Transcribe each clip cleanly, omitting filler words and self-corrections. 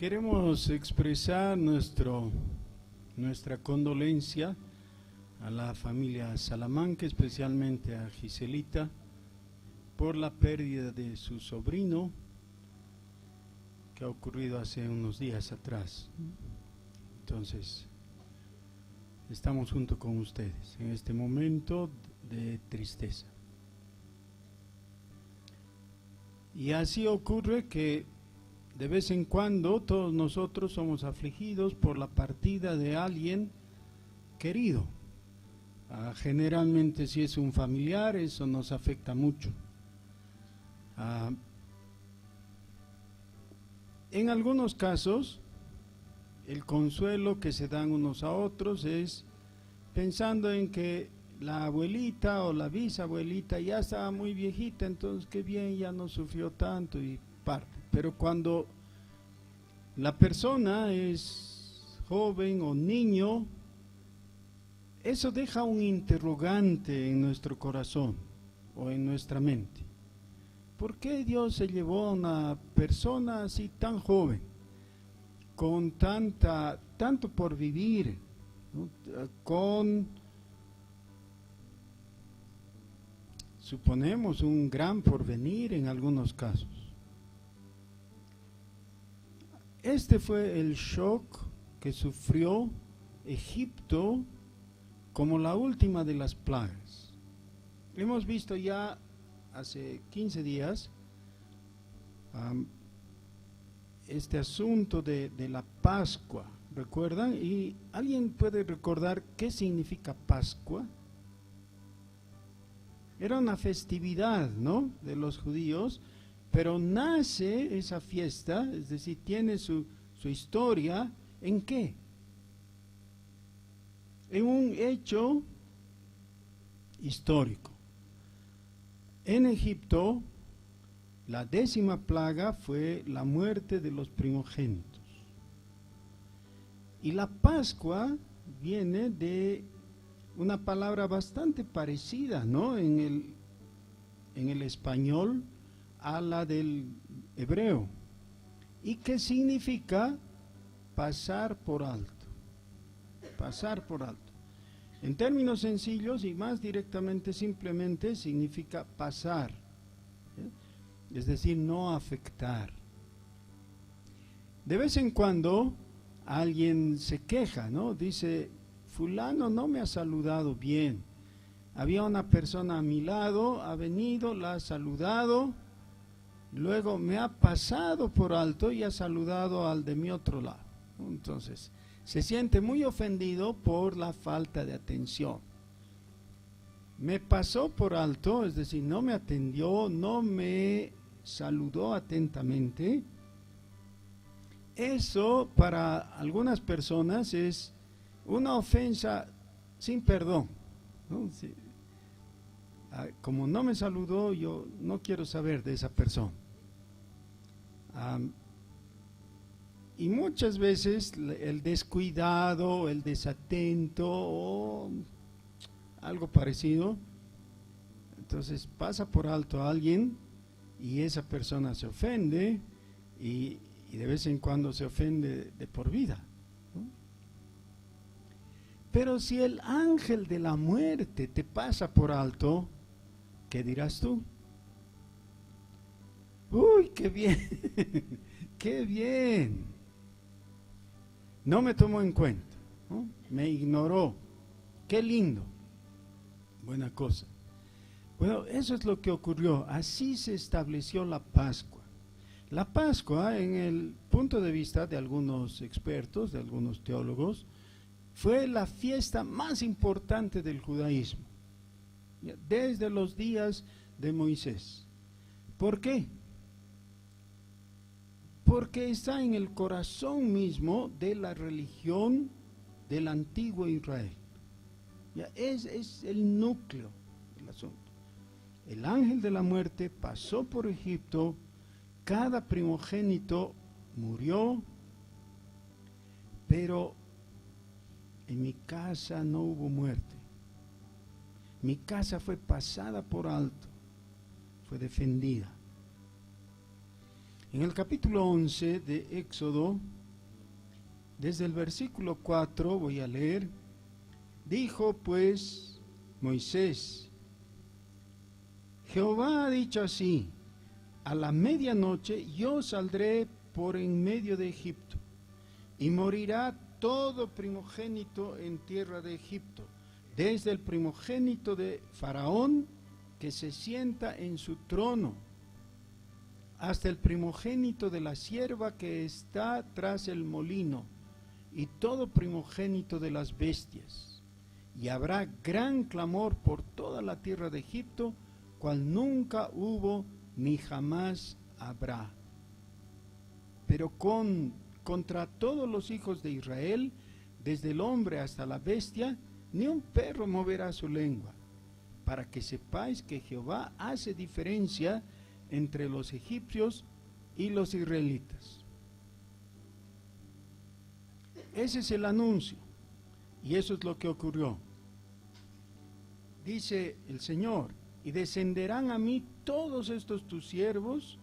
Queremos expresar nuestra condolencia a la familia Salamanca, especialmente a Giselita, por la pérdida de su sobrino que ha ocurrido hace unos días atrás. Entonces, estamos junto con ustedes en este momento de tristeza. Y así ocurre que de vez en cuando todos nosotros somos afligidos por la partida de alguien querido. Generalmente si es un familiar, eso nos afecta mucho. En algunos casos, el consuelo que se dan unos a otros es pensando en que la abuelita o la bisabuelita ya estaba muy viejita, entonces qué bien, ya no sufrió tanto y parte. Pero cuando la persona es joven o niño, eso deja un interrogante en nuestro corazón o en nuestra mente. ¿Por qué Dios se llevó a una persona así tan joven, con tanto por vivir, ¿no? Con, suponemos, un gran porvenir en algunos casos? Este fue el shock que sufrió Egipto como la última de las plagas. Hemos visto ya hace 15 días este asunto de la Pascua, ¿recuerdan? ¿Y alguien puede recordar qué significa Pascua? Era una festividad, ¿no?, de los judíos, pero nace esa fiesta, es decir, tiene su historia, ¿en qué? En un hecho histórico. En Egipto, la 10ª plaga fue la muerte de los primogénitos. Y la Pascua viene de una palabra bastante parecida, ¿no?, en el español a la del hebreo, y que significa pasar por alto. Pasar por alto. En términos sencillos y más directamente, simplemente significa pasar, es decir, no afectar. De vez en cuando alguien se queja, ¿no? Dice, fulano no me ha saludado bien. Había una persona a mi lado, ha venido, la ha saludado, luego me ha pasado por alto y ha saludado al de mi otro lado. Entonces, se siente muy ofendido por la falta de atención. Me pasó por alto, es decir, no me atendió, no me saludó atentamente. Eso para algunas personas es una ofensa sin perdón, ¿no? Como no me saludó, yo no quiero saber de esa persona. Y muchas veces el descuidado, el desatento o algo parecido, entonces pasa por alto a alguien y esa persona se ofende y de vez en cuando se ofende de por vida, ¿no? Pero si el ángel de la muerte te pasa por alto, ¿qué dirás tú? ¡Uy, qué bien! ¡Qué bien! No me tomó en cuenta, ¿no? Me ignoró. ¡Qué lindo! Buena cosa. Bueno, eso es lo que ocurrió. Así se estableció la Pascua. La Pascua, en el punto de vista de algunos expertos, de algunos teólogos, fue la fiesta más importante del judaísmo, desde los días de Moisés. ¿Por qué? Porque está en el corazón mismo de la religión del antiguo Israel. Es el núcleo del asunto. El ángel de la muerte pasó por Egipto, cada primogénito murió, pero en mi casa no hubo muerte. Mi casa fue pasada por alto, fue defendida. En el capítulo 11 de Éxodo Desde el versículo 4 voy a leer. Dijo pues Moisés: Jehová ha dicho así: a la medianoche yo saldré por en medio de Egipto, y morirá todo primogénito en tierra de Egipto, desde el primogénito de Faraón, que se sienta en su trono, hasta el primogénito de la sierva que está tras el molino, y todo primogénito de las bestias. Y habrá gran clamor por toda la tierra de Egipto, cual nunca hubo ni jamás habrá. Pero contra todos los hijos de Israel, desde el hombre hasta la bestia, ni un perro moverá su lengua, para que sepáis que Jehová hace diferencia entre los egipcios y los israelitas. Ese es el anuncio, y eso es lo que ocurrió. Dice el Señor: y descenderán a mí todos estos tus siervos,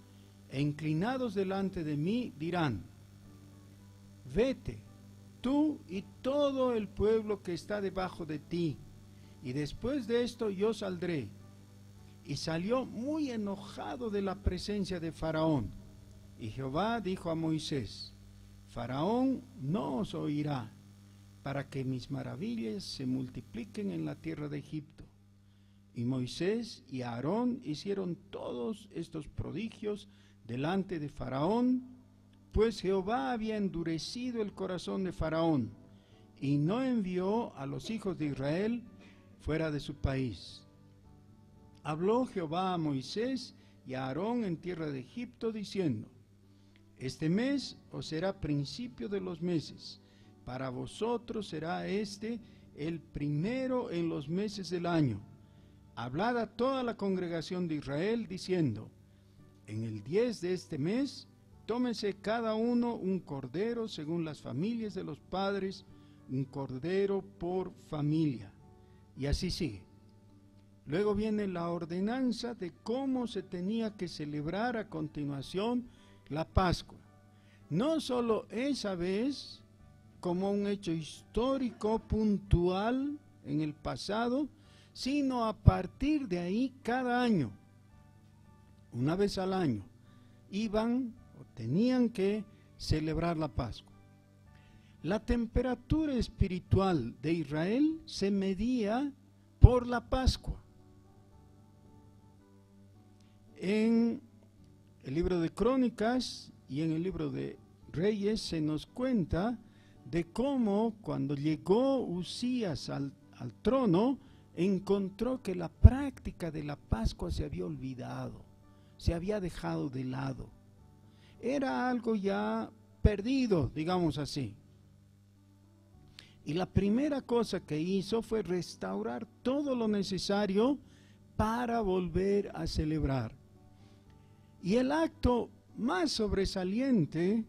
e inclinados delante de mí dirán: vete, tú y todo el pueblo que está debajo de ti, y después de esto yo saldré. Y salió muy enojado de la presencia de Faraón. Y Jehová dijo a Moisés: Faraón no os oirá, para que mis maravillas se multipliquen en la tierra de Egipto. Y Moisés y Aarón hicieron todos estos prodigios delante de Faraón, pues Jehová había endurecido el corazón de Faraón, y no envió a los hijos de Israel fuera de su país. Habló Jehová a Moisés y a Aarón en tierra de Egipto, diciendo: este mes os será principio de los meses, para vosotros será este el primero en los meses del año. Hablad a toda la congregación de Israel, diciendo: en el 10 de este mes, tómese cada uno un cordero según las familias de los padres, un cordero por familia. Y así sigue. Luego viene la ordenanza de cómo se tenía que celebrar a continuación la Pascua. No solo esa vez, como un hecho histórico puntual en el pasado, sino a partir de ahí cada año, una vez al año, iban o tenían que celebrar la Pascua. La temperatura espiritual de Israel se medía por la Pascua. En el libro de Crónicas y en el libro de Reyes se nos cuenta de cómo cuando llegó Usías al trono, encontró que la práctica de la Pascua se había olvidado, se había dejado de lado. Era algo ya perdido, digamos así. Y la primera cosa que hizo fue restaurar todo lo necesario para volver a celebrar. Y el acto más sobresaliente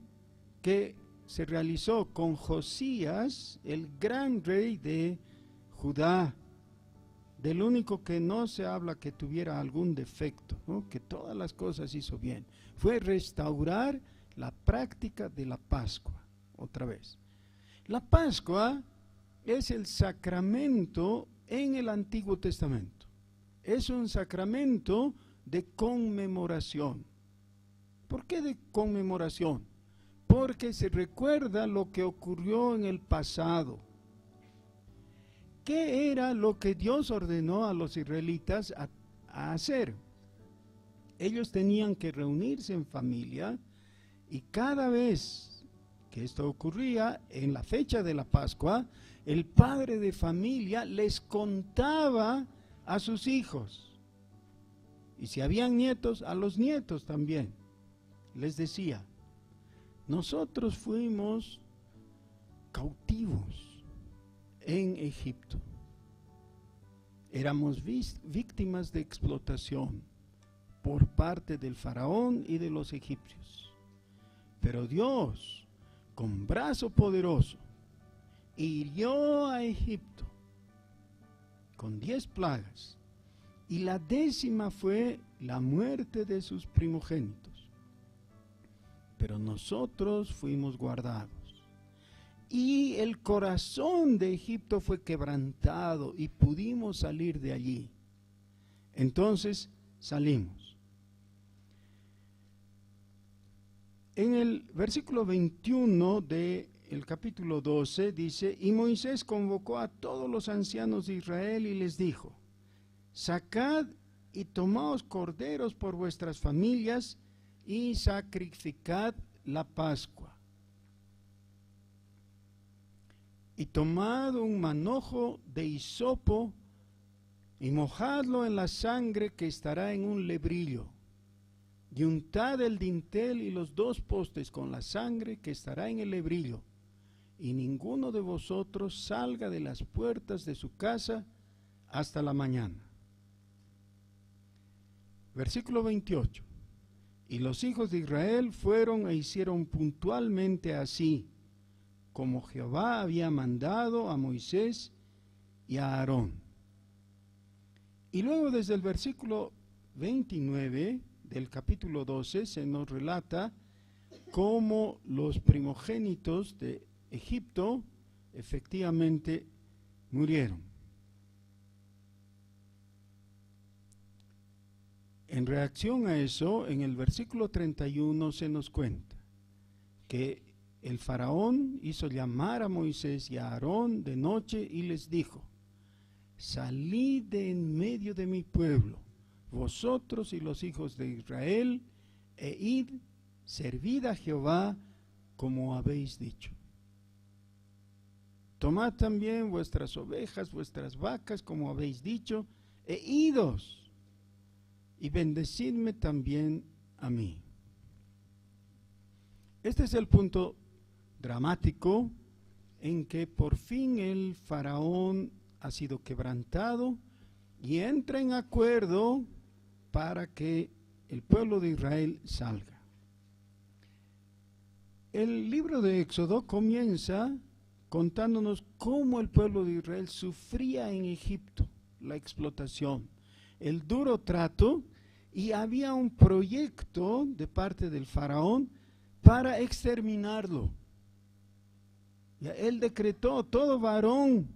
que se realizó con Josías, el gran rey de Judá, del único que no se habla que tuviera algún defecto, ¿no?, que todas las cosas hizo bien, fue restaurar la práctica de la Pascua, otra vez. La Pascua es el sacramento en el Antiguo Testamento, es un sacramento de conmemoración. ¿Por qué de conmemoración? Porque se recuerda lo que ocurrió en el pasado. ¿Qué era lo que Dios ordenó a los israelitas a hacer? Ellos tenían que reunirse en familia, y cada vez que esto ocurría en la fecha de la Pascua, el padre de familia les contaba a sus hijos, y si habían nietos, a los nietos también. Les decía: nosotros fuimos cautivos en Egipto, éramos víctimas de explotación por parte del faraón y de los egipcios, pero Dios, con brazo poderoso, hirió a Egipto con 10 plagas, y la 10ª fue la muerte de sus primogénitos. Pero nosotros fuimos guardados, y el corazón de Egipto fue quebrantado y pudimos salir de allí. Entonces salimos. En el versículo 21 del capítulo 12 dice: y Moisés convocó a todos los ancianos de Israel y les dijo: sacad y tomaos corderos por vuestras familias y sacrificad la Pascua. Y tomad un manojo de hisopo y mojadlo en la sangre que estará en un lebrillo, y untad el dintel y los 2 postes con la sangre que estará en el lebrillo, y ninguno de vosotros salga de las puertas de su casa hasta la mañana. Versículo 28. Y los hijos de Israel fueron e hicieron puntualmente así, como Jehová había mandado a Moisés y a Aarón. Y luego desde el versículo 29 del capítulo 12 se nos relata cómo los primogénitos de Egipto efectivamente murieron. En reacción a eso, en el versículo 31 se nos cuenta que el faraón hizo llamar a Moisés y a Aarón de noche y les dijo: salid de en medio de mi pueblo, vosotros y los hijos de Israel, e id, servid a Jehová como habéis dicho. Tomad también vuestras ovejas, vuestras vacas, como habéis dicho, e idos, y bendecidme también a mí. Este es el punto dramático en que por fin el faraón ha sido quebrantado y entra en acuerdo para que el pueblo de Israel salga. El libro de Éxodo comienza contándonos cómo el pueblo de Israel sufría en Egipto la explotación, el duro trato, y había un proyecto de parte del faraón para exterminarlo. Él decretó: todo varón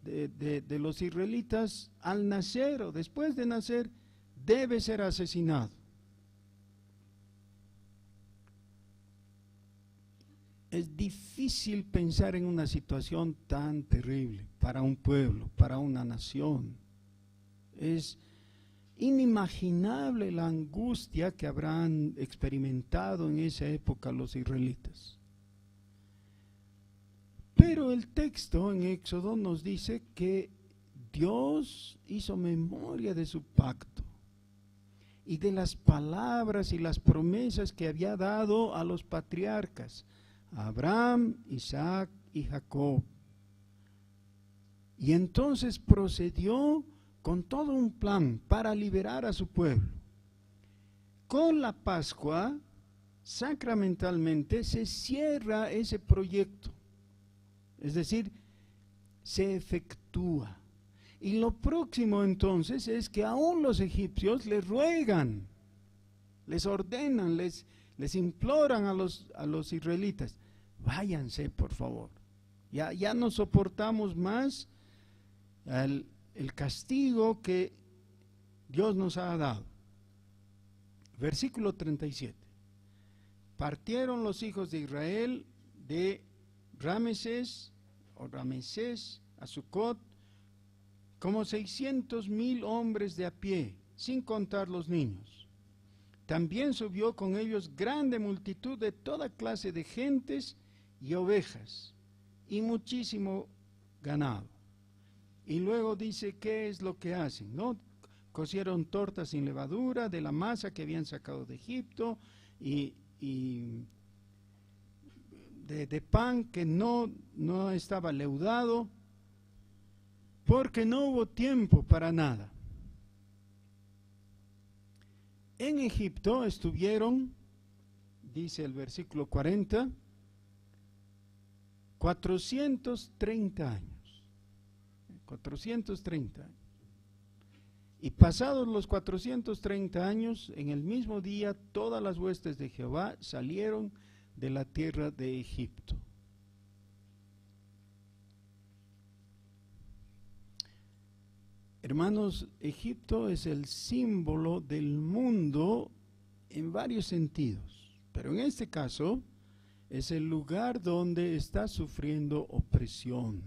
de los israelitas al nacer o después de nacer debe ser asesinado. Es difícil pensar en una situación tan terrible para un pueblo, para una nación. Es inimaginable la angustia que habrán experimentado en esa época los israelitas. Pero el texto en Éxodo nos dice que Dios hizo memoria de su pacto y de las palabras y las promesas que había dado a los patriarcas, a Abraham, Isaac y Jacob. Y entonces procedió con todo un plan para liberar a su pueblo. Con la Pascua, sacramentalmente, se cierra ese proyecto. Es decir, se efectúa. Y lo próximo entonces es que aún los egipcios les ruegan, les ordenan, les imploran a los israelitas: váyanse, por favor. Ya no soportamos más el castigo que Dios nos ha dado. Versículo 37. Partieron los hijos de Israel de Ramesés a Sucot, como 600,000 hombres de a pie, sin contar los niños. También subió con ellos grande multitud de toda clase de gentes y ovejas, y muchísimo ganado. Y luego dice qué es lo que hacen, ¿no? Cocieron tortas sin levadura de la masa que habían sacado de Egipto, y de pan que no estaba leudado, porque no hubo tiempo para nada. En Egipto estuvieron, dice el versículo 40, 430 años. 430 años. Y pasados los 430 años, en el mismo día, todas las huestes de Jehová salieron de la tierra de Egipto. Hermanos, Egipto es el símbolo del mundo en varios sentidos, pero en este caso es el lugar donde está sufriendo opresión.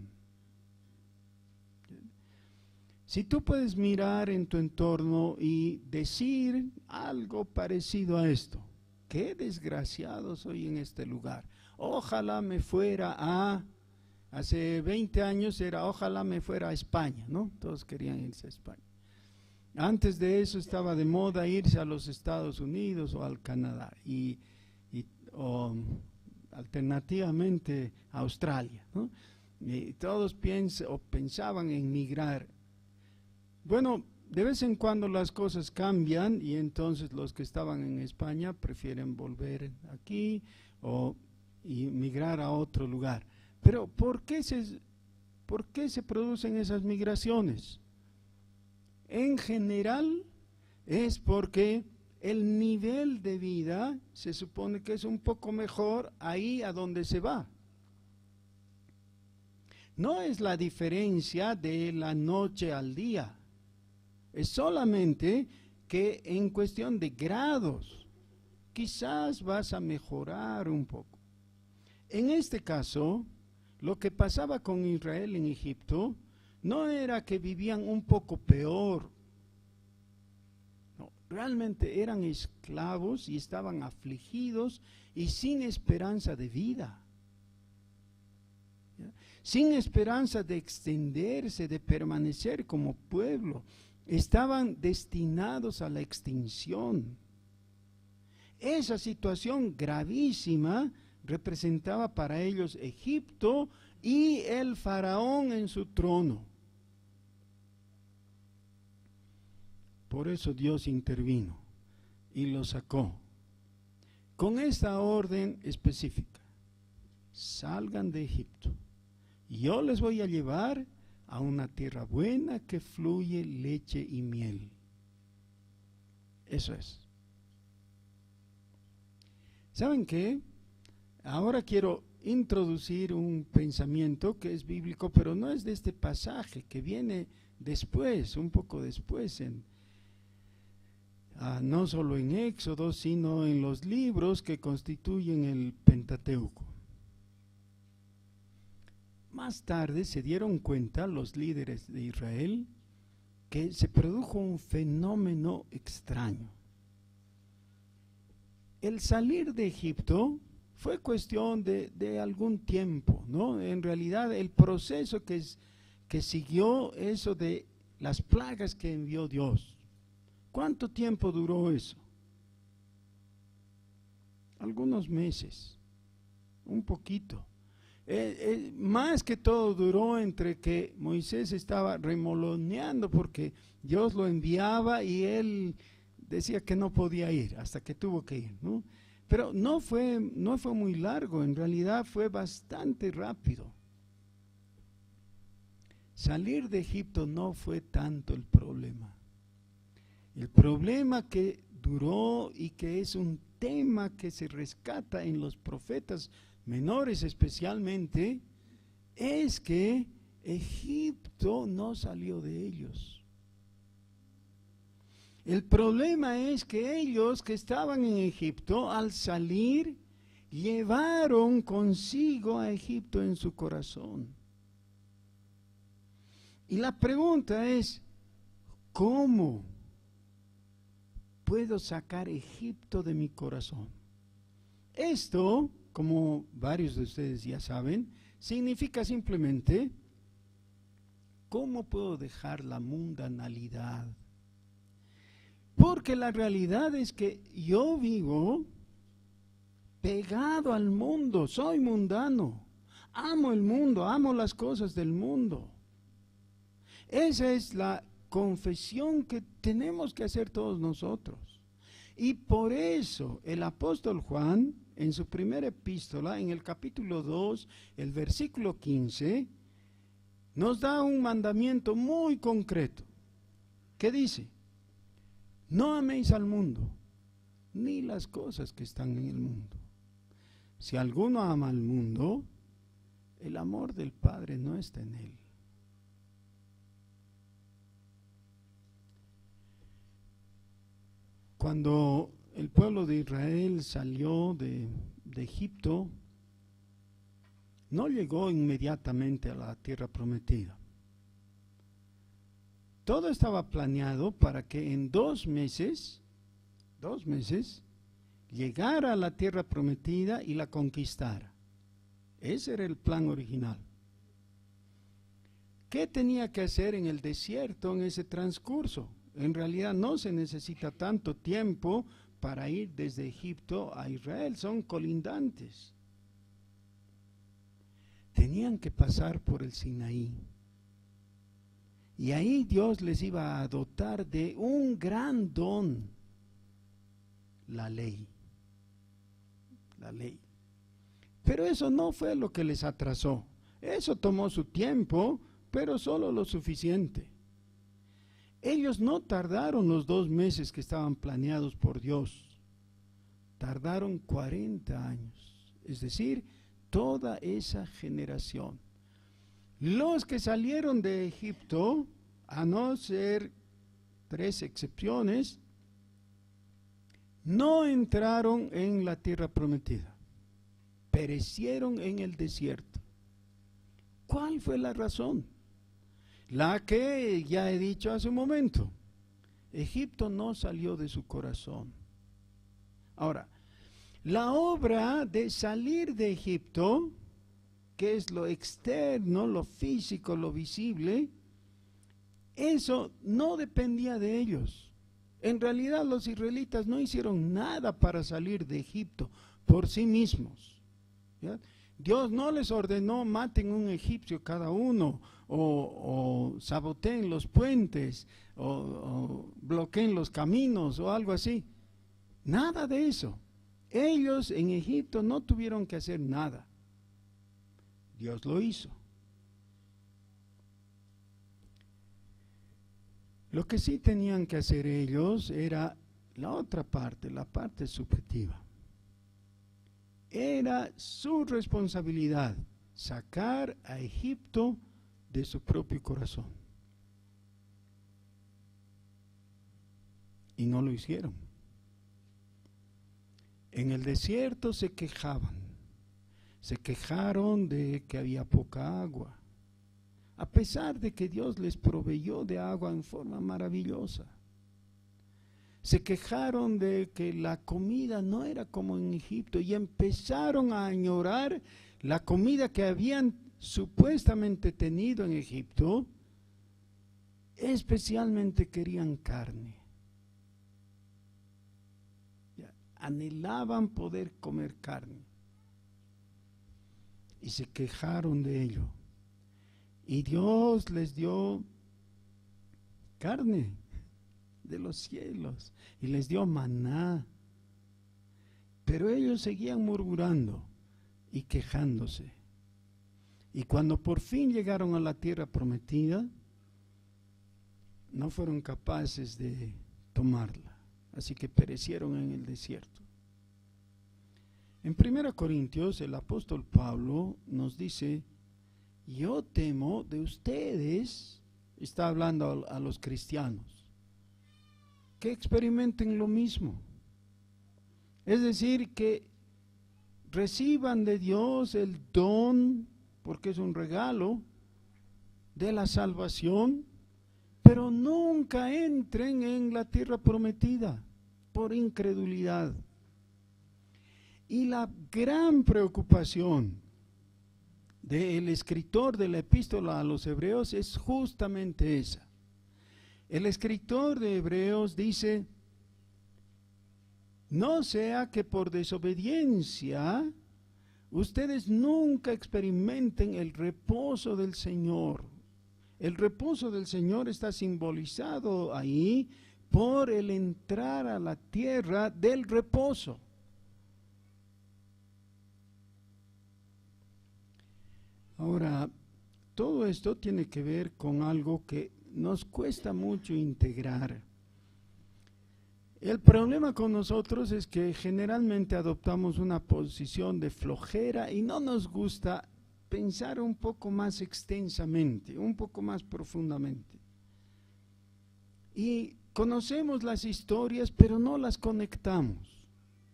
Si tú puedes mirar en tu entorno y decir algo parecido a esto: qué desgraciado soy en este lugar, ojalá me fuera a... Hace 20 años era ojalá me fuera a España, ¿no? Todos querían irse a España. Antes de eso estaba de moda irse a los Estados Unidos o al Canadá o alternativamente a Australia, ¿no? Y todos pensaban en migrar. Bueno, de vez en cuando las cosas cambian y entonces los que estaban en España prefieren volver aquí y migrar a otro lugar. Pero ¿por qué se producen esas migraciones? En general es porque el nivel de vida se supone que es un poco mejor ahí a donde se va. No es la diferencia de la noche al día, es solamente que en cuestión de grados quizás vas a mejorar un poco. En este caso, lo que pasaba con Israel en Egipto no era que vivían un poco peor. No, realmente eran esclavos y estaban afligidos y sin esperanza de vida. ¿Ya? Sin esperanza de extenderse, de permanecer como pueblo. Estaban destinados a la extinción. Esa situación gravísima representaba para ellos Egipto y el faraón en su trono. Por eso Dios intervino y los sacó con esta orden específica: salgan de Egipto, yo les voy a llevar a una tierra buena que fluye leche y miel. Eso es. ¿Saben qué? Ahora quiero introducir un pensamiento que es bíblico, pero no es de este pasaje, que viene después, un poco después, no solo en Éxodo, sino en los libros que constituyen el Pentateuco. Más tarde se dieron cuenta los líderes de Israel que se produjo un fenómeno extraño. El salir de Egipto fue cuestión de algún tiempo, ¿no? En realidad el proceso que siguió eso de las plagas que envió Dios. ¿Cuánto tiempo duró eso? Algunos meses, un poquito. Más que todo duró entre que Moisés estaba remoloneando porque Dios lo enviaba y él decía que no podía ir, hasta que tuvo que ir, ¿no? Pero no fue muy largo, en realidad fue bastante rápido. Salir de Egipto no fue tanto el problema. El problema que duró y que es un tema que se rescata en los profetas menores especialmente, es que Egipto no salió de ellos. El problema es que ellos que estaban en Egipto, al salir, llevaron consigo a Egipto en su corazón. Y la pregunta es, ¿cómo puedo sacar Egipto de mi corazón? Esto, como varios de ustedes ya saben, significa simplemente, ¿cómo puedo dejar la mundanalidad? Porque la realidad es que yo vivo pegado al mundo, soy mundano, amo el mundo, amo las cosas del mundo. Esa es la confesión que tenemos que hacer todos nosotros. Y por eso el apóstol Juan, en su primera epístola, en el capítulo 2, el versículo 15, nos da un mandamiento muy concreto, que dice: no améis al mundo, ni las cosas que están en el mundo. Si alguno ama al mundo, el amor del Padre no está en él. Cuando el pueblo de Israel salió de Egipto, no llegó inmediatamente a la tierra prometida. Todo estaba planeado para que en 2 meses, llegara a la tierra prometida y la conquistara. Ese era el plan original. ¿Qué tenía que hacer en el desierto en ese transcurso? En realidad no se necesita tanto tiempo para ir desde Egipto a Israel, son colindantes. Tenían que pasar por el Sinaí. Y ahí Dios les iba a dotar de un gran don, la ley. La ley. Pero eso no fue lo que les atrasó. Eso tomó su tiempo, pero solo lo suficiente. Ellos no tardaron los 2 meses que estaban planeados por Dios. Tardaron 40 años. Es decir, toda esa generación. Los que salieron de Egipto, a no ser 3 excepciones, no entraron en la tierra prometida. Perecieron en el desierto. ¿Cuál fue la razón? La que ya he dicho hace un momento. Egipto no salió de su corazón. Ahora, la obra de salir de Egipto, que es lo externo, lo físico, lo visible, eso no dependía de ellos. En realidad los israelitas no hicieron nada para salir de Egipto por sí mismos. ¿Ya? Dios no les ordenó maten un egipcio cada uno, o saboteen los puentes, o bloqueen los caminos, o algo así. Nada de eso. Ellos en Egipto no tuvieron que hacer nada. Dios lo hizo. Lo que sí tenían que hacer ellos era la otra parte, la parte subjetiva. Era su responsabilidad sacar a Egipto de su propio corazón. Y no lo hicieron. En el desierto se quejaban. Se quejaron de que había poca agua, a pesar de que Dios les proveyó de agua en forma maravillosa. Se quejaron de que la comida no era como en Egipto y empezaron a añorar la comida que habían supuestamente tenido en Egipto. Especialmente querían carne. Anhelaban poder comer carne. Y se quejaron de ello. Y Dios les dio carne de los cielos y les dio maná. Pero ellos seguían murmurando y quejándose. Y cuando por fin llegaron a la tierra prometida, no fueron capaces de tomarla. Así que perecieron en el desierto. En 1 Corintios el apóstol Pablo nos dice: yo temo de ustedes, está hablando a los cristianos, que experimenten lo mismo. Es decir, que reciban de Dios el don, porque es un regalo, de la salvación, pero nunca entren en la tierra prometida por incredulidad. Y la gran preocupación del escritor de la epístola a los Hebreos es justamente esa. El escritor de Hebreos dice: no sea que por desobediencia ustedes nunca experimenten el reposo del Señor. El reposo del Señor está simbolizado ahí por el entrar a la tierra del reposo. Ahora, todo esto tiene que ver con algo que nos cuesta mucho integrar. El problema con nosotros es que generalmente adoptamos una posición de flojera y no nos gusta pensar un poco más extensamente, un poco más profundamente. Y conocemos las historias, pero no las conectamos.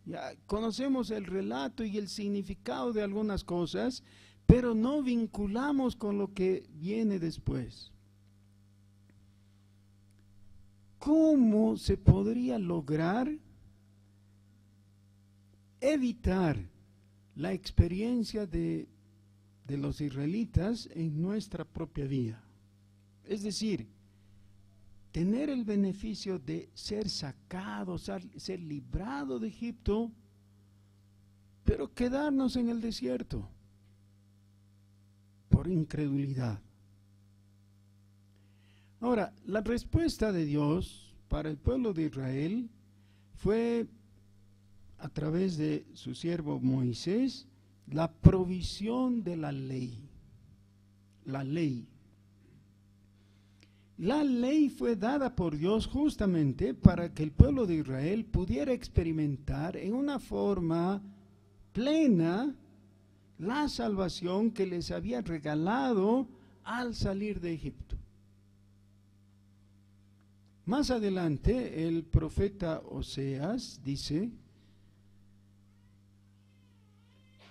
Ya conocemos el relato y el significado de algunas cosas, pero no vinculamos con lo que viene después. ¿Cómo se podría lograr evitar la experiencia de los israelitas en nuestra propia vida? Es decir, tener el beneficio de ser sacado, ser librado de Egipto, pero quedarnos en el desierto por incredulidad. Ahora, la respuesta de Dios para el pueblo de Israel fue, a través de su siervo Moisés, la provisión de la ley. La ley. La ley fue dada por Dios justamente para que el pueblo de Israel pudiera experimentar en una forma plena la salvación que les había regalado al salir de Egipto. Más adelante el profeta Oseas dice: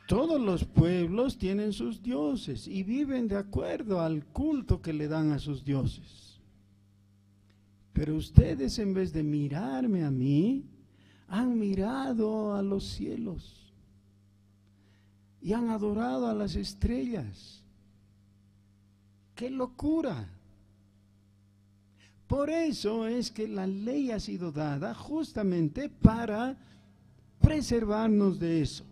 todos los pueblos tienen sus dioses y viven de acuerdo al culto que le dan a sus dioses. Pero ustedes, en vez de mirarme a mí, han mirado a los cielos y han adorado a las estrellas. ¡Qué locura! Por eso es que la ley ha sido dada justamente para preservarnos de eso.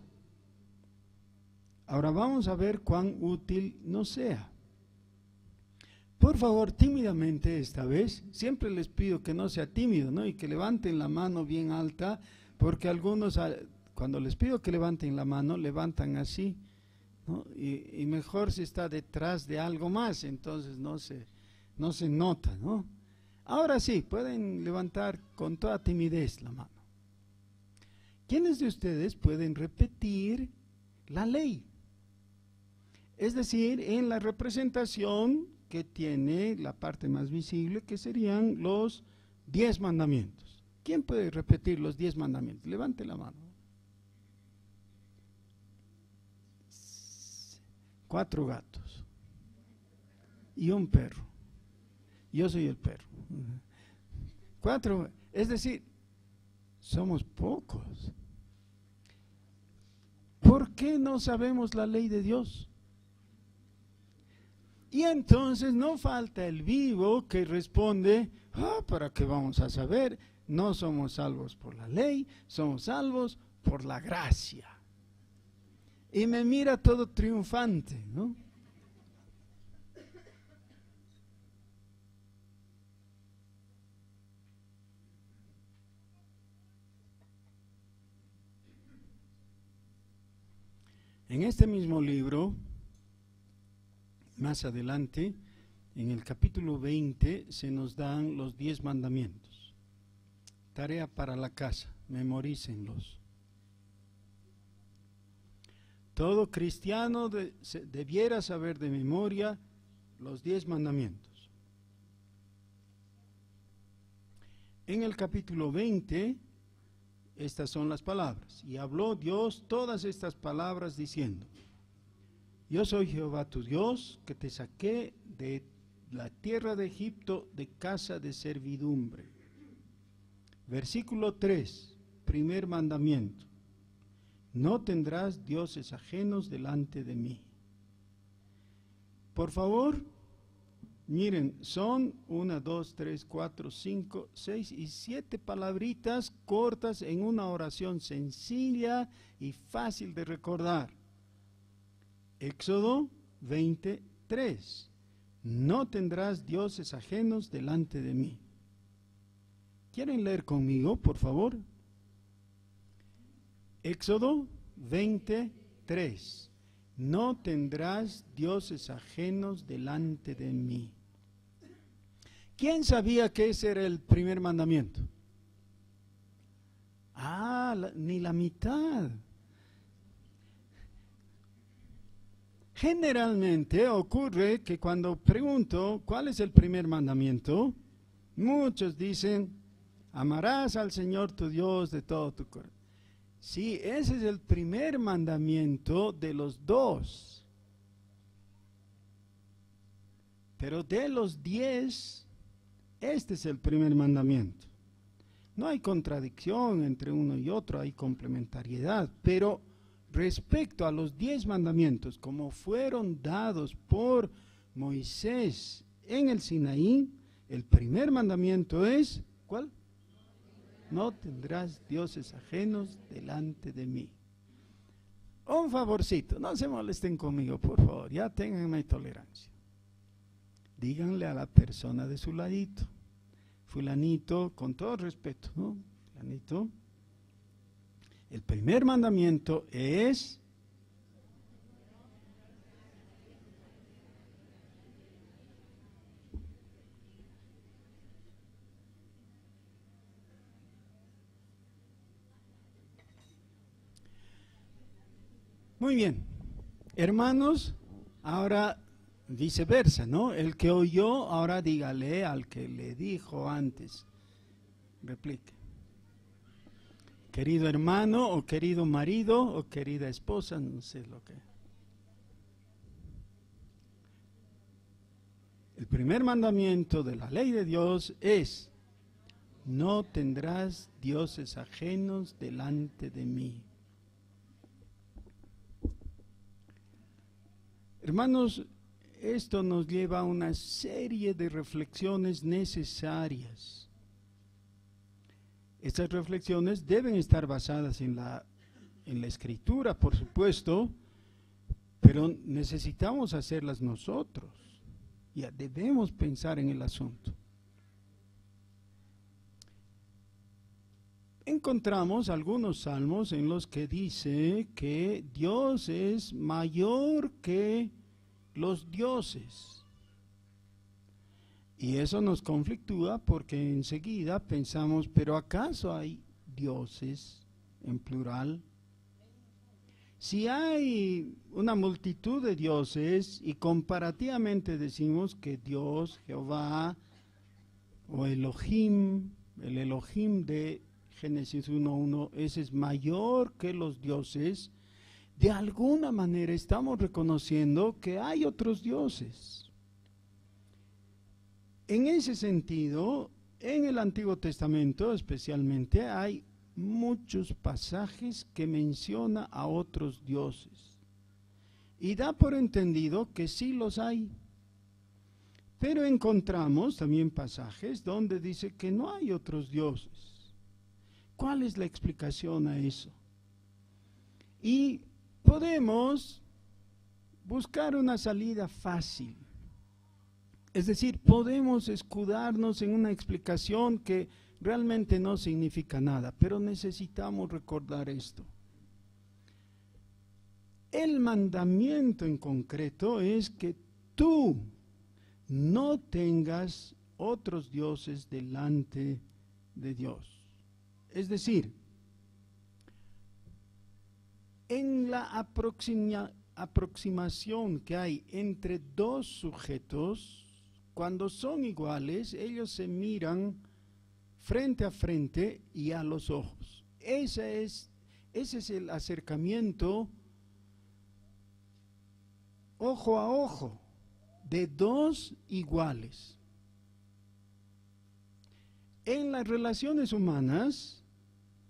Ahora vamos a ver cuán útil nos sea. Por favor, tímidamente esta vez, siempre les pido que no sea tímido, ¿no? Y que levanten la mano bien alta, porque algunos, cuando les pido que levanten la mano, levantan así, ¿no? Y mejor si está detrás de algo más, entonces no se nota, ¿no? Ahora sí, pueden levantar con toda timidez la mano. ¿Quiénes de ustedes pueden repetir la ley? Es decir, en la representación que tiene la parte más visible, que serían los 10 mandamientos. ¿Quién puede repetir los 10 mandamientos? Levante la mano. 4 gatos y un perro. Yo soy el perro. 4, es decir, somos pocos. ¿Por qué no sabemos la ley de Dios? Y entonces no falta el vivo que responde: ¿para qué vamos a saber? No somos salvos por la ley, somos salvos por la gracia. Y me mira todo triunfante, ¿no? En este mismo libro, más adelante, en el capítulo 20, se nos dan los 10 mandamientos. Tarea para la casa, memorícenlos. Todo cristiano debiera saber de memoria los 10 mandamientos. En el capítulo 20, estas son las palabras. Y habló Dios todas estas palabras diciendo: yo soy Jehová tu Dios, que te saqué de la tierra de Egipto, de casa de servidumbre. Versículo 3, primer mandamiento: no tendrás dioses ajenos delante de mí. Por favor, miren, son 1, 2, 3, 4, 5, 6 y 7 palabritas cortas en una oración sencilla y fácil de recordar. Éxodo 23. No tendrás dioses ajenos delante de mí. ¿Quieren leer conmigo, por favor? Éxodo 23. No tendrás dioses ajenos delante de mí. ¿Quién sabía que ese era el primer mandamiento? Ni la mitad. Generalmente ocurre que cuando pregunto cuál es el primer mandamiento, muchos dicen Amarás al Señor tu Dios de todo tu corazón. Sí, ese es el primer mandamiento de los 2. Pero de los 10, este es el primer mandamiento. No hay contradicción entre uno y otro, hay complementariedad, pero respecto a los 10 mandamientos, como fueron dados por Moisés en el Sinaí, el primer mandamiento es, ¿cuál? No tendrás dioses ajenos delante de mí. Un favorcito, no se molesten conmigo, por favor, ya ténganme tolerancia. Díganle a la persona de su ladito, fulanito, con todo respeto, ¿no? Fulanito, el primer mandamiento es muy bien, hermanos, ahora viceversa, ¿no? El que oyó, ahora dígale al que le dijo antes. Replique. Querido hermano, o querido marido, o querida esposa, no sé lo que. El primer mandamiento de la ley de Dios es: no tendrás dioses ajenos delante de mí. Hermanos, esto nos lleva a una serie de reflexiones necesarias. Estas reflexiones deben estar basadas en la Escritura, por supuesto, pero necesitamos hacerlas nosotros. Ya debemos pensar en el asunto. Encontramos algunos salmos en los que dice que Dios es mayor que los dioses. Y eso nos conflictúa porque enseguida pensamos, ¿pero acaso hay dioses en plural? Si hay una multitud de dioses y comparativamente decimos que Dios, Jehová o Elohim, el Elohim de Génesis 1:1, ese es mayor que los dioses, de alguna manera estamos reconociendo que hay otros dioses. En ese sentido, en el Antiguo Testamento especialmente, hay muchos pasajes que menciona a otros dioses. Y da por entendido que sí los hay. Pero encontramos también pasajes donde dice que no hay otros dioses. ¿Cuál es la explicación a eso? Y podemos buscar una salida fácil. Es decir, podemos escudarnos en una explicación que realmente no significa nada, pero necesitamos recordar esto. El mandamiento en concreto es que tú no tengas otros dioses delante de Dios. Es decir, en la aproximación que hay entre dos sujetos, cuando son iguales, ellos se miran frente a frente y a los ojos. Ese es el acercamiento ojo a ojo de dos iguales. En las relaciones humanas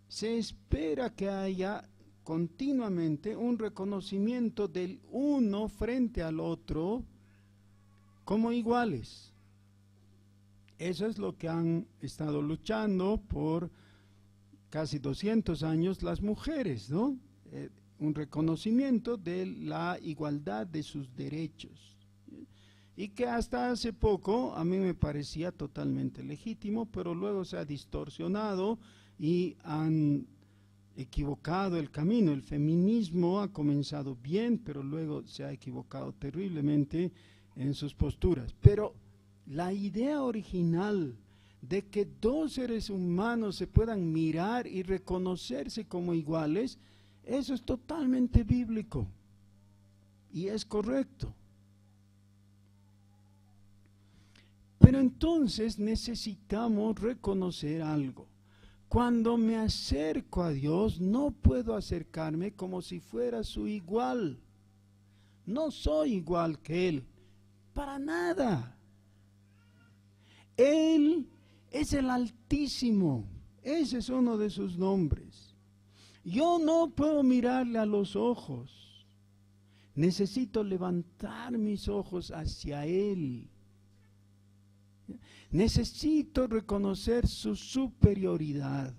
se espera que haya continuamente un reconocimiento del uno frente al otro como iguales. Eso es lo que han estado luchando por casi 200 años las mujeres, ¿no? Un reconocimiento de la igualdad de sus derechos. Y que hasta hace poco a mí me parecía totalmente legítimo, pero luego se ha distorsionado y han equivocado el camino. El feminismo ha comenzado bien, pero luego se ha equivocado terriblemente en sus posturas. Pero la idea original de que dos seres humanos se puedan mirar y reconocerse como iguales, eso es totalmente bíblico y es correcto. Pero entonces necesitamos reconocer algo. cuando me acerco a Dios, no puedo acercarme como si fuera su igual. No soy igual que Él, para nada. Él es el Altísimo, ese es uno de sus nombres. Yo no puedo mirarle a los ojos, necesito levantar mis ojos hacia Él. Necesito reconocer su superioridad.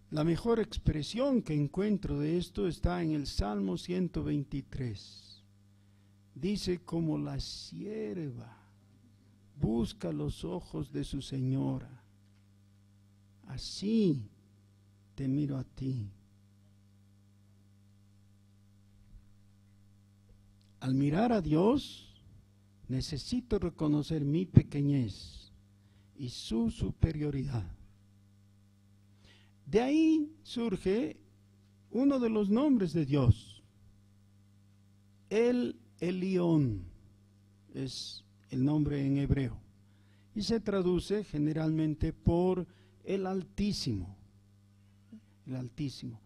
La mejor expresión que encuentro de esto está en el Salmo 123. Dice: como la sierva busca los ojos de su señora, así te miro a ti. Al mirar a Dios, necesito reconocer mi pequeñez y su superioridad. De ahí surge uno de los nombres de Dios. El Elión es el nombre en hebreo y se traduce generalmente por el Altísimo. El Altísimo,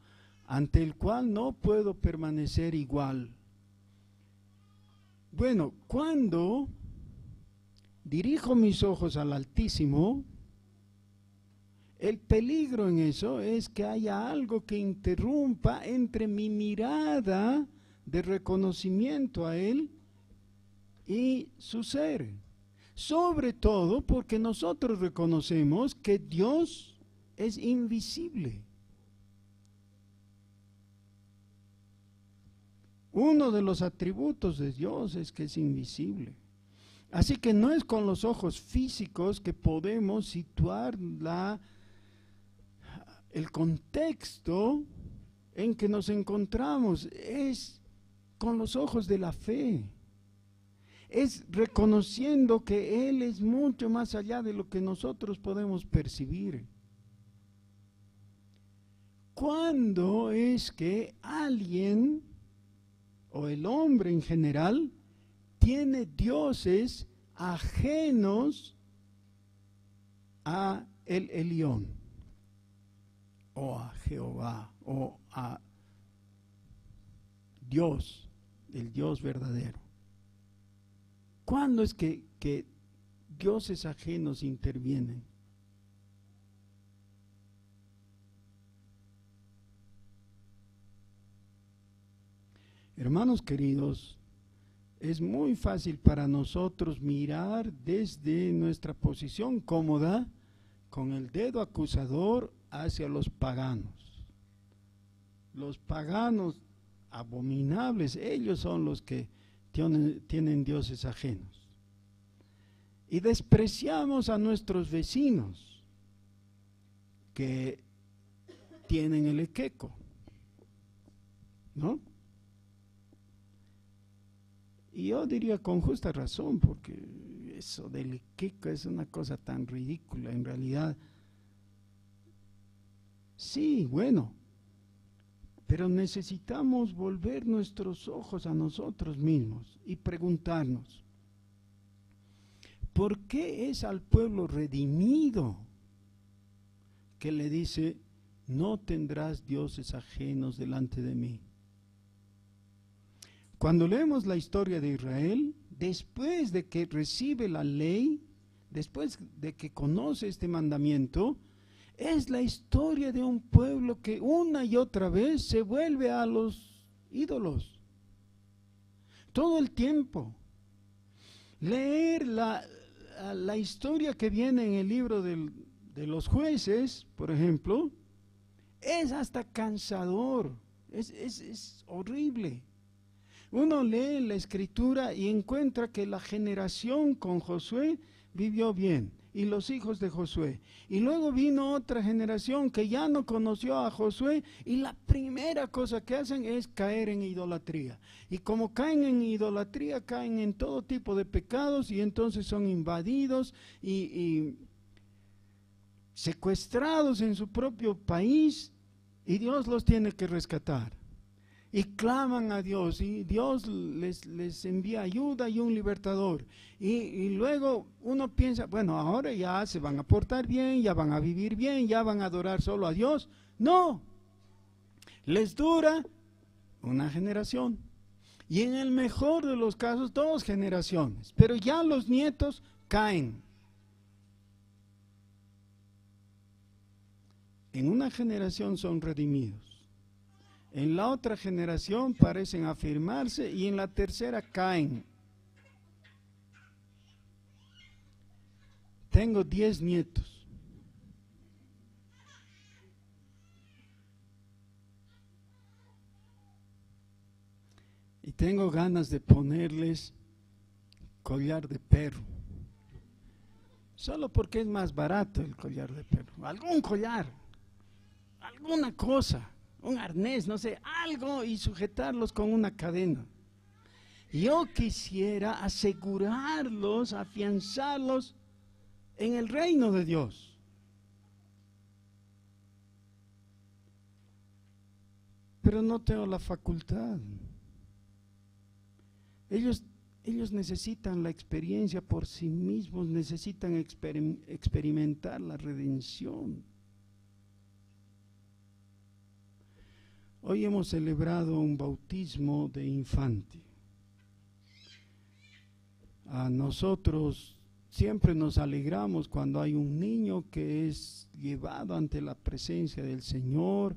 ante el cual no puedo permanecer igual. Bueno, cuando dirijo mis ojos al Altísimo, el peligro en eso es que haya algo que interrumpa entre mi mirada de reconocimiento a Él y su ser. Sobre todo porque nosotros reconocemos que Dios es invisible. Uno de los atributos de Dios es que es invisible. Así que no es con los ojos físicos que podemos situar el contexto en que nos encontramos. Es con los ojos de la fe. Es reconociendo que Él es mucho más allá de lo que nosotros podemos percibir. ¿Cuándo es que alguien o el hombre en general tiene dioses ajenos a el Elión o a Jehová o a Dios, el Dios verdadero? ¿Cuándo es que dioses ajenos intervienen? Hermanos queridos, es muy fácil para nosotros mirar desde nuestra posición cómoda con el dedo acusador hacia los paganos. Los paganos abominables, ellos son los que tienen dioses ajenos. Y despreciamos a nuestros vecinos que tienen el equeco, ¿no? Y yo diría con justa razón, porque eso del equeco es una cosa tan ridícula en realidad. Sí, bueno, pero necesitamos volver nuestros ojos a nosotros mismos y preguntarnos, ¿por qué es al pueblo redimido que le dice: no tendrás dioses ajenos delante de mí? Cuando leemos la historia de Israel, después de que recibe la ley, después de que conoce este mandamiento, es la historia de un pueblo que una y otra vez se vuelve a los ídolos. Todo el tiempo. Leer la historia que viene en el libro de los jueces, por ejemplo, es hasta cansador, es horrible. Uno lee la escritura y encuentra que la generación con Josué vivió bien, y los hijos de Josué. Y luego vino otra generación que ya no conoció a Josué, y la primera cosa que hacen es caer en idolatría. Y como caen en idolatría, caen en todo tipo de pecados, y entonces son invadidos y secuestrados en su propio país, y Dios los tiene que rescatar. y claman a Dios y Dios les envía ayuda y un libertador. Y luego uno piensa, bueno, ahora ya se van a portar bien, ya van a vivir bien, ya van a adorar solo a Dios. No, les dura una generación. Y en el mejor de los casos, 2 generaciones. Pero ya los nietos caen. En una generación son redimidos. En la otra generación parecen afirmarse y en la tercera caen. Tengo 10 nietos. Y tengo ganas de ponerles collar de perro. Solo porque es más barato el collar de perro. Algún collar, alguna cosa, un arnés, no sé, algo, y sujetarlos con una cadena. Yo quisiera asegurarlos, afianzarlos en el reino de Dios. Pero no tengo la facultad. Ellos necesitan la experiencia por sí mismos, necesitan experimentar la redención. Hoy hemos celebrado un bautismo de infante. A nosotros siempre nos alegramos cuando hay un niño que es llevado ante la presencia del Señor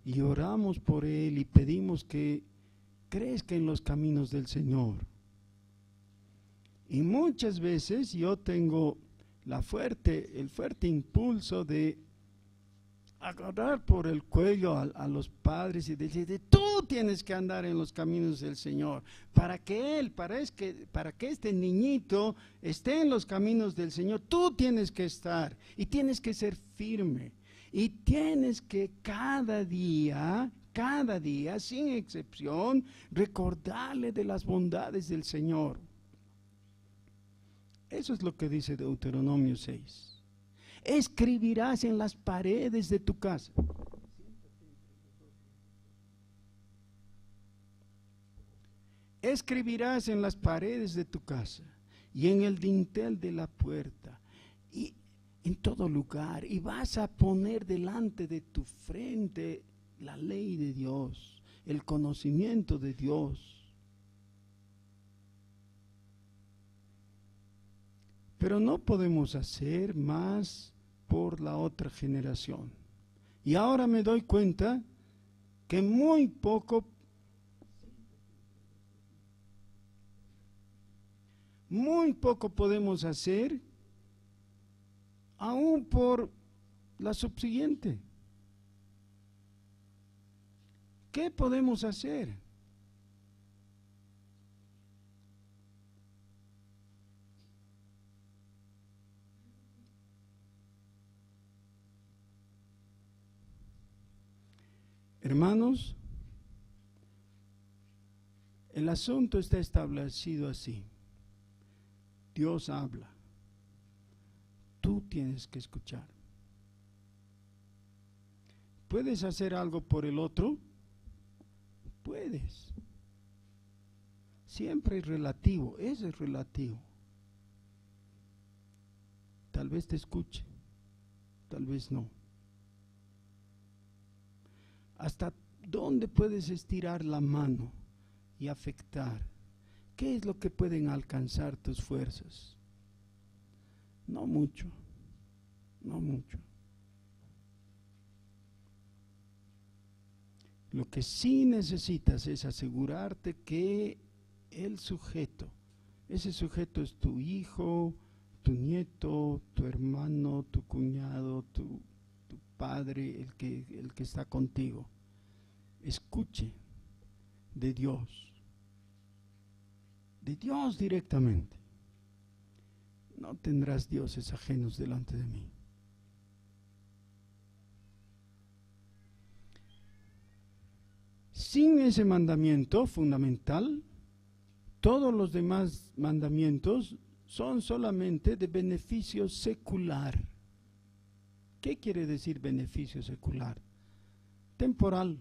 y oramos por él y pedimos que crezca en los caminos del Señor. Y muchas veces yo tengo el fuerte impulso de agarrar por el cuello a los padres y decirle, tú tienes que andar en los caminos del Señor, para que este niñito esté en los caminos del Señor, tú tienes que estar, y tienes que ser firme, y tienes que cada día, sin excepción, recordarle de las bondades del Señor. Eso es lo que dice Deuteronomio 6. Escribirás en las paredes de tu casa. Escribirás en las paredes de tu casa y en el dintel de la puerta y en todo lugar, y vas a poner delante de tu frente la ley de Dios, el conocimiento de Dios. Pero no podemos hacer más por la otra generación. Y ahora me doy cuenta que muy poco podemos hacer aún por la subsiguiente. ¿Qué podemos hacer? Hermanos, el asunto está establecido así. Dios habla. Tú tienes que escuchar. ¿Puedes hacer algo por el otro? Puedes. Siempre es relativo, eso es relativo. Tal vez te escuche, tal vez no. ¿Hasta dónde puedes estirar la mano y afectar? ¿Qué es lo que pueden alcanzar tus fuerzas? No mucho, no mucho. Lo que sí necesitas es asegurarte que el sujeto, ese sujeto es tu hijo, tu nieto, tu hermano, tu cuñado, tu padre, el que está contigo, escuche de Dios directamente. No tendrás dioses ajenos delante de mí. Sin ese mandamiento fundamental, todos los demás mandamientos son solamente de beneficio secular. ¿Qué quiere decir beneficio secular? Temporal.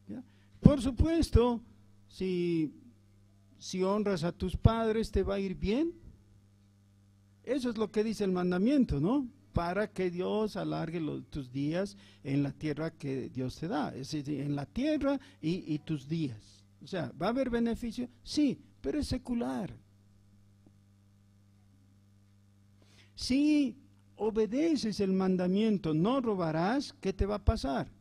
¿Ya? Por supuesto, si honras a tus padres, te va a ir bien. Eso es lo que dice el mandamiento, ¿no? Para que Dios alargue tus días en la tierra que Dios te da. Es decir, en la tierra y tus días. O sea, ¿va a haber beneficio? Sí, pero es secular. Si obedeces el mandamiento, no robarás, ¿qué te va a pasar?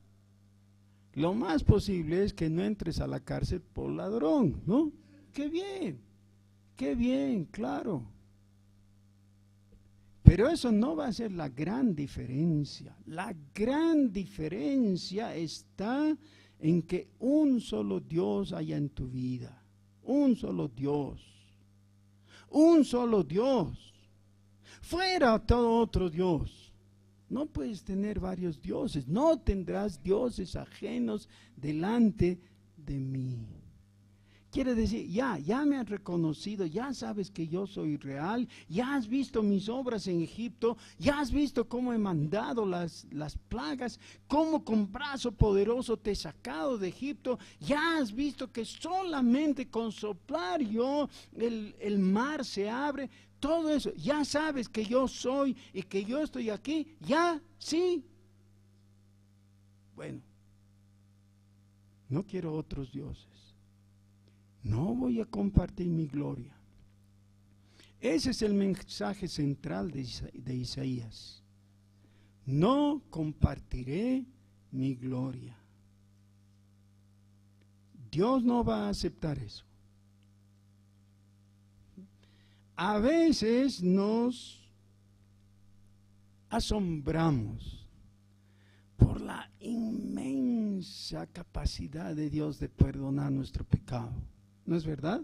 Lo más posible es que no entres a la cárcel por ladrón, ¿no? Qué bien, claro. Pero eso no va a ser la gran diferencia. La gran diferencia está en que un solo Dios haya en tu vida. Un solo Dios. Un solo Dios. Fuera todo otro Dios. No puedes tener varios dioses. No tendrás dioses ajenos delante de mí. Quiere decir, ya me has reconocido, ya sabes que yo soy real, ya has visto mis obras en Egipto, ya has visto cómo he mandado las plagas, cómo con brazo poderoso te he sacado de Egipto, ya has visto que solamente con soplar yo el mar se abre, todo eso, ya sabes que yo soy y que yo estoy aquí, ya, sí. Bueno, no quiero otros dioses. No voy a compartir mi gloria. Ese es el mensaje central de Isaías. No compartiré mi gloria. Dios no va a aceptar eso. A veces nos asombramos por la inmensa capacidad de Dios de perdonar nuestro pecado. ¿No es verdad?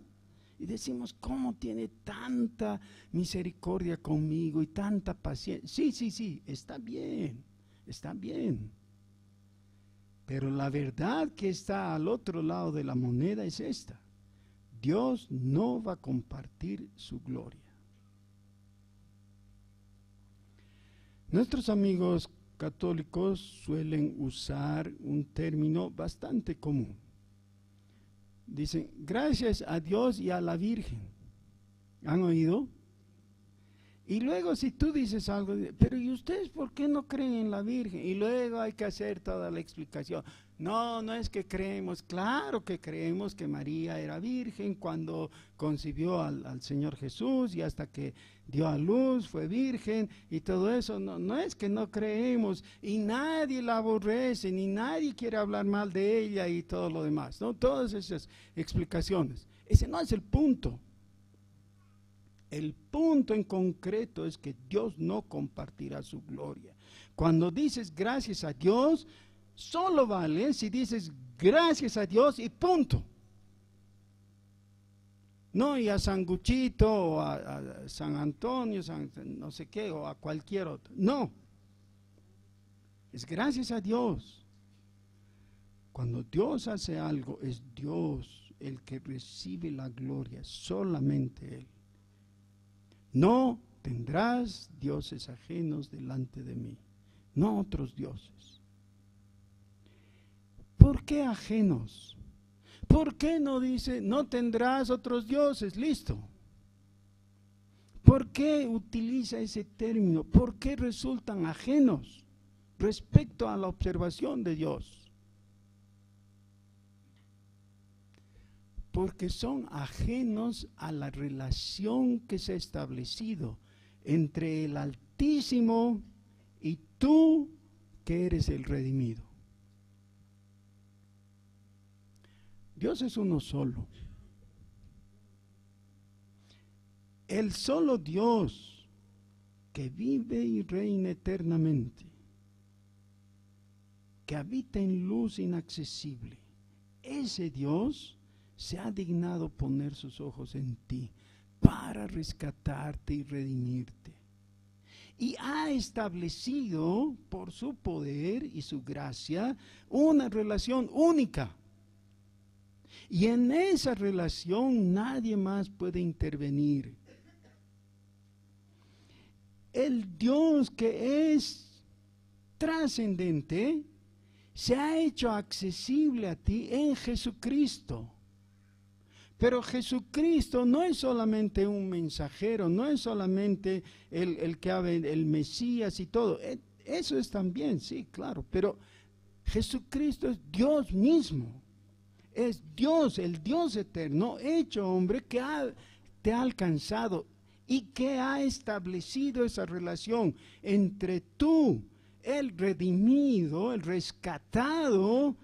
Y decimos, ¿cómo tiene tanta misericordia conmigo y tanta paciencia? Sí, está bien. Pero la verdad que está al otro lado de la moneda es esta. Dios no va a compartir su gloria. Nuestros amigos católicos suelen usar un término bastante común. Dicen, gracias a Dios y a la Virgen. ¿Han oído? Y luego si tú dices algo, pero ¿y ustedes por qué no creen en la Virgen? Y luego hay que hacer toda la explicación. No es que creemos, claro que creemos que María era virgen cuando concibió al Señor Jesús y hasta que dio a luz fue virgen y todo eso. No es que no creemos y nadie la aborrece ni nadie quiere hablar mal de ella y todo lo demás, ¿no? Todas esas explicaciones. Ese no es el punto. El punto en concreto es que Dios no compartirá su gloria. Cuando dices gracias a Dios, solo vale si dices gracias a Dios y punto. No y a San Guchito o a San Antonio, no sé qué, o a cualquier otro. No. Es gracias a Dios. Cuando Dios hace algo, es Dios el que recibe la gloria, solamente Él. No tendrás dioses ajenos delante de mí, no otros dioses. ¿Por qué ajenos? ¿Por qué no dice, no tendrás otros dioses? Listo. ¿Por qué utiliza ese término? ¿Por qué resultan ajenos respecto a la observación de Dios? Porque son ajenos a la relación que se ha establecido entre el Altísimo y tú que eres el redimido. Dios es uno solo. El solo Dios que vive y reina eternamente, que habita en luz inaccesible. Ese Dios se ha dignado poner sus ojos en ti para rescatarte y redimirte. Y ha establecido por su poder y su gracia una relación única. Y en esa relación nadie más puede intervenir. El Dios que es trascendente se ha hecho accesible a ti en Jesucristo. Pero Jesucristo no es solamente un mensajero, no es solamente el que habla, el Mesías y todo. Eso es también, sí, claro, pero Jesucristo es Dios mismo. Es Dios, el Dios eterno, hecho hombre, que te ha alcanzado y que ha establecido esa relación entre tú, el redimido, el rescatado,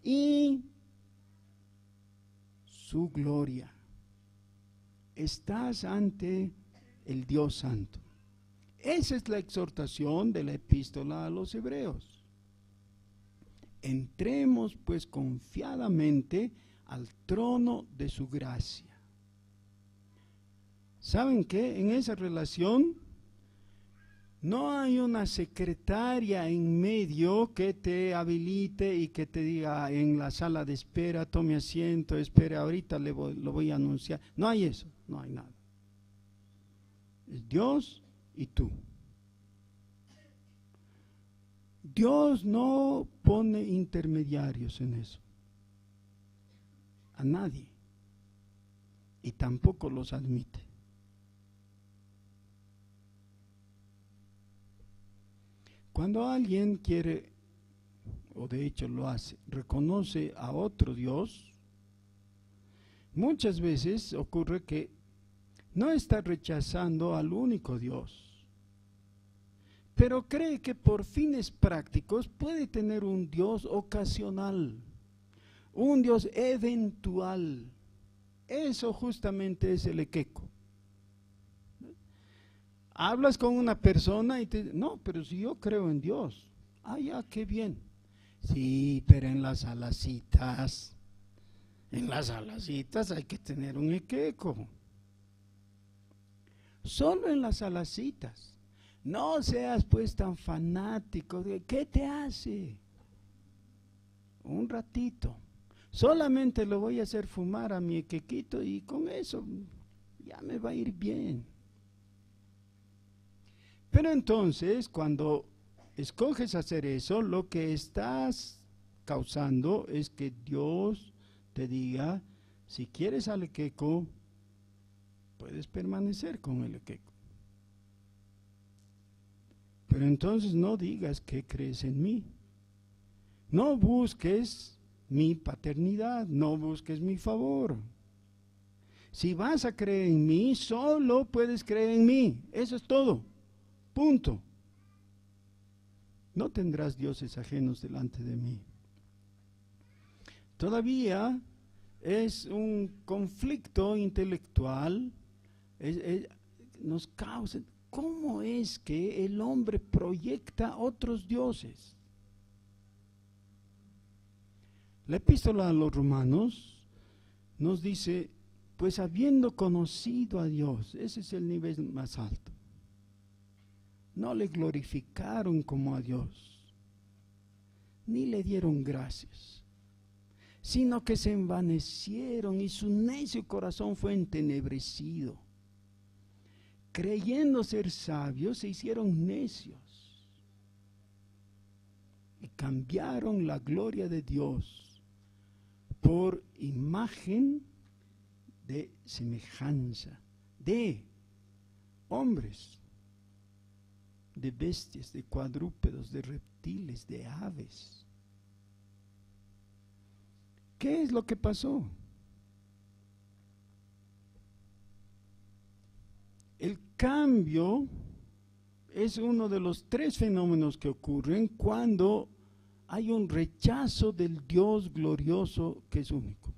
y su gloria. Estás ante el Dios Santo. Esa es la exhortación de la epístola a los Hebreos. Entremos pues confiadamente al trono de su gracia. ¿Saben qué? En esa relación no hay una secretaria en medio que te habilite y que te diga en la sala de espera, tome asiento, espere, ahorita lo voy a anunciar. No hay eso, no hay nada. Es Dios y tú. Dios no pone intermediarios en eso. A nadie. Y tampoco los admite. Cuando alguien quiere, o de hecho lo hace, reconoce a otro Dios, muchas veces ocurre que no está rechazando al único Dios, pero cree que por fines prácticos puede tener un Dios ocasional, un Dios eventual. Eso justamente es el equeco. Hablas con una persona y te dice, no, pero si yo creo en Dios. Ah, ya, qué bien. Sí, pero en las alacitas hay que tener un equeco. Solo en las alacitas. No seas pues tan fanático. ¿Qué te hace? Un ratito. Solamente lo voy a hacer fumar a mi equequito y con eso ya me va a ir bien. Pero entonces, cuando escoges hacer eso, lo que estás causando es que Dios te diga, si quieres al equeco, puedes permanecer con el equeco. Pero entonces no digas que crees en mí. No busques mi paternidad, no busques mi favor. Si vas a creer en mí, solo puedes creer en mí. Eso es todo. Punto. No tendrás dioses ajenos delante de mí. Todavía es un conflicto intelectual, nos causa. ¿Cómo es que el hombre proyecta otros dioses? La epístola a los Romanos nos dice, pues habiendo conocido a Dios, ese es el nivel más alto. No le glorificaron como a Dios, ni le dieron gracias, sino que se envanecieron y su necio corazón fue entenebrecido. Creyendo ser sabios, se hicieron necios y cambiaron la gloria de Dios por imagen de semejanza de hombres, de bestias, de cuadrúpedos, de reptiles, de aves. ¿Qué es lo que pasó? El cambio es uno de los tres fenómenos que ocurren cuando hay un rechazo del Dios glorioso que es único.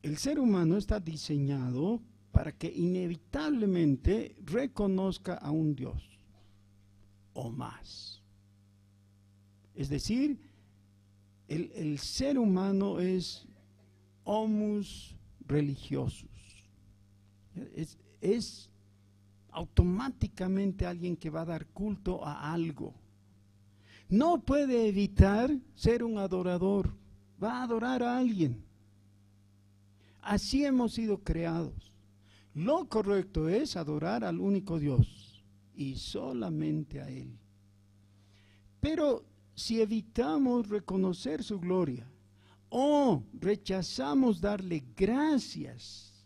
El ser humano está diseñado para que inevitablemente reconozca a un Dios o más. Es decir, el ser humano es homus religiosus. Es automáticamente alguien que va a dar culto a algo. No puede evitar ser un adorador, va a adorar a alguien. Así hemos sido creados. Lo correcto es adorar al único Dios y solamente a Él. Pero si evitamos reconocer su gloria o rechazamos darle gracias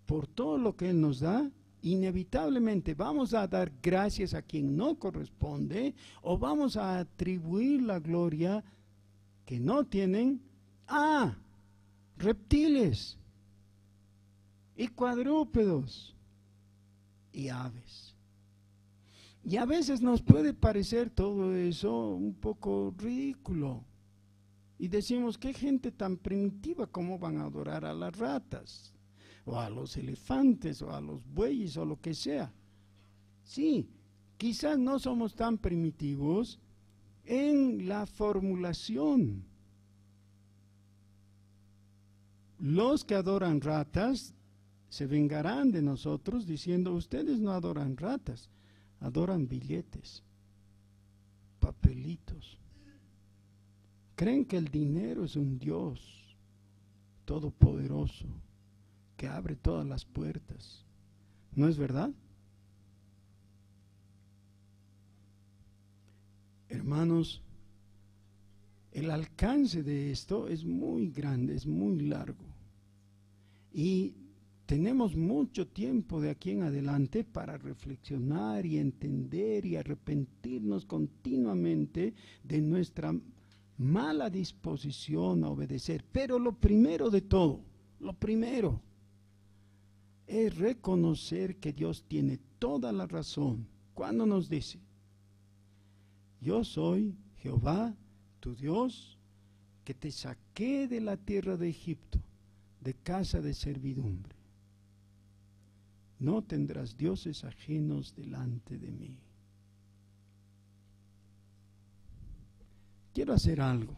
por todo lo que Él nos da, inevitablemente vamos a dar gracias a quien no corresponde o vamos a atribuir la gloria que no tienen a reptiles y cuadrúpedos y aves. Y a veces nos puede parecer todo eso un poco ridículo. Y decimos, qué gente tan primitiva, ¿cómo van a adorar a las ratas? O a los elefantes, o a los bueyes, o lo que sea. Sí, quizás no somos tan primitivos en la formulación. Los que adoran ratas se vengarán de nosotros diciendo, ustedes no adoran ratas, adoran billetes, papelitos. Creen que el dinero es un Dios todopoderoso que abre todas las puertas. ¿No es verdad? Hermanos, el alcance de esto es muy grande, es muy largo. Y tenemos mucho tiempo de aquí en adelante para reflexionar y entender y arrepentirnos continuamente de nuestra mala disposición a obedecer. Pero lo primero de todo, lo primero, es reconocer que Dios tiene toda la razón cuando nos dice, yo soy Jehová, tu Dios, que te saqué de la tierra de Egipto, de casa de servidumbre. No tendrás dioses ajenos delante de mí. Quiero hacer algo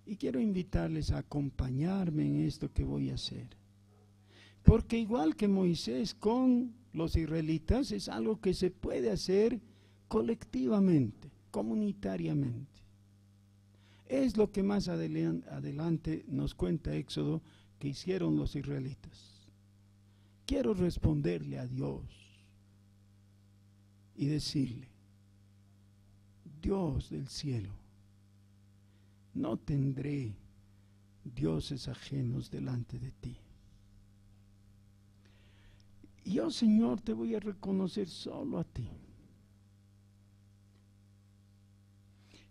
y quiero invitarles a acompañarme en esto que voy a hacer. Porque igual que Moisés con los israelitas, es algo que se puede hacer colectivamente, comunitariamente. Es lo que más adelante nos cuenta Éxodo que hicieron los israelitas. Quiero responderle a Dios y decirle, Dios del cielo, no tendré dioses ajenos delante de ti. Yo, Señor, te voy a reconocer solo a ti.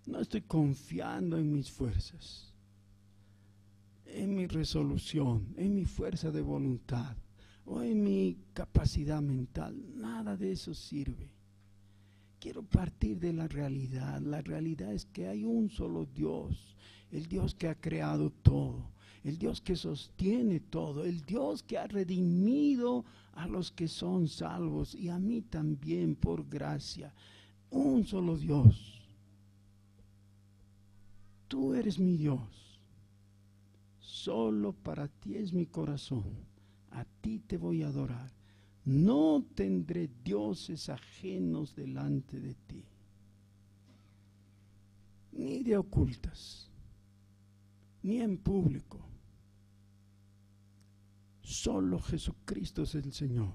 No estoy confiando en mis fuerzas, en mi resolución, en mi fuerza de voluntad o en mi capacidad mental. Nada de eso sirve. Quiero partir de la realidad. La realidad es que hay un solo Dios, el Dios que ha creado todo, el Dios que sostiene todo, el Dios que ha redimido a los que son salvos y a mí también por gracia. Un solo Dios. Tú eres mi Dios. Solo para ti es mi corazón. A ti te voy a adorar. No tendré dioses ajenos delante de ti, ni de ocultas, ni en público. Solo Jesucristo es el Señor.